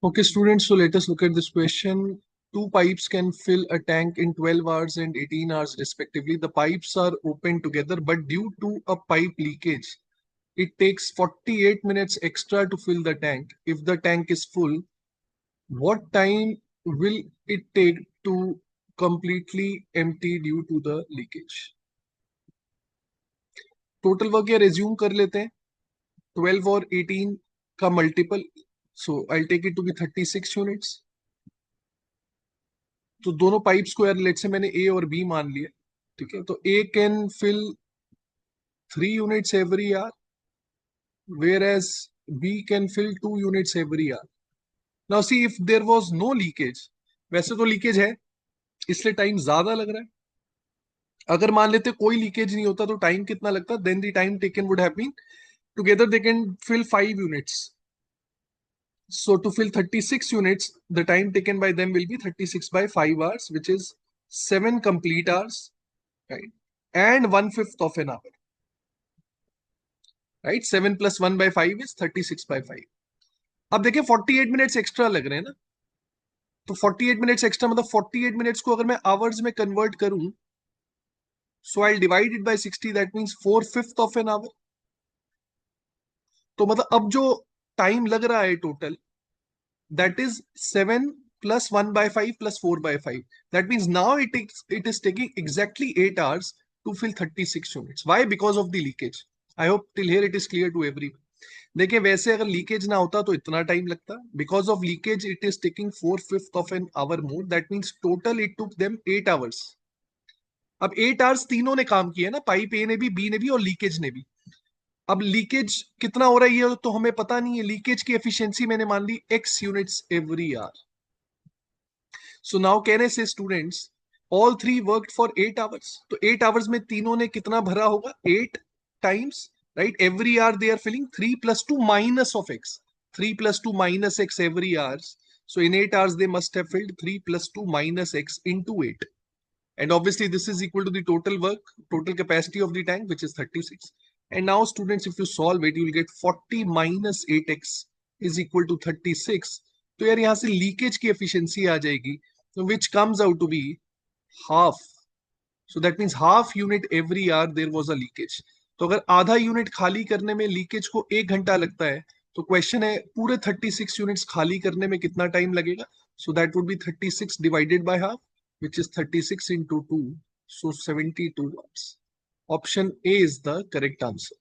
Okay, students, so let us look at this question. Two pipes can fill a tank in 12 hours and 18 hours respectively. The pipes are open together, but due to a pipe leakage, it takes 48 minutes extra to fill the tank. If the tank is full, what time will it take to completely empty due to the leakage? Total work या resume कर लेते हैं. 12 और 18 का multiple, so I take it to be 36 units. तो दोनों pipes को यार लेट से मैंने ए और बी मान लिया. ठीक है, तो A can fill 3 units every hour, whereas B can fill 2 units every hour. Now see if there was no leakage, वैसे तो लीकेज है इसलिए टाइम ज्यादा लग रहा है. अगर मान लेते कोई लीकेज नहीं होता तो टाइम कितना लगता, then the time taken would have been together they can fill 5 units. So to fill 36 units, the time taken by them will be 36 by 5 hours, which is 7 complete hours, right? And 1/5 of an hour, right? 7 plus 1 by 5 is 36 by 5. अब देखिए 48 minutes extra लग रहे हैं ना, तो 48 minutes extra मतलब 48 minutes को अगर मैं आवर्स में कन्वर्ट करूं, so I divide it by 60, that means 4/5 of an hour. तो मतलब अब जो टाइम लग रहा है total, that is 7 plus 1 by 5 plus 4 by 5. That means now it is taking exactly 8 hours to fill 36 units. Why? Because of the leakage. I hope till here it is clear to everyone. देखिए वैसे अगर leakage ना होता तो इतना time लगता. Because of leakage it is taking 4/5 of an our more. That means total it took them 8 hours. अब 8 hours तीनों ने काम किया ना, पाइप ए ने भी, बी ने भी और लीकेज ने भी. अब लीकेज कितना हो रहा है ये तो हमें पता नहीं है. लीकेज की एफिशिएंसी मैंने मान ली x units every hour. So now can I say students all three worked for 8 hours. तो 8 आवर्स में तीनों ने कितना भरा होगा, 8 times, right? Every hour they are filling 3 + 2 - of x. 3 + 2 - x every hours. So in 8 hours they must have filled 3 + 2 - x into 8. And obviously this is equal to the total work, total capacity of the tank, which is 36. And now students, if you solve it, you will get 40 - 8x is equal to 36. तो यार यहाँ से leakage की efficiency आ जाएगी, which comes out to be half. So that means half unit every hour there was a leakage. तो अगर आधा unit खाली करने में लीकेज को 1 घंटा लगता है, तो क्वेश्चन है पूरे 36 यूनिट्स खाली करने में कितना टाइम लगेगा. So that would be 36 divided by half, which is 36 into 2, so 72 hours. Option A is the correct answer.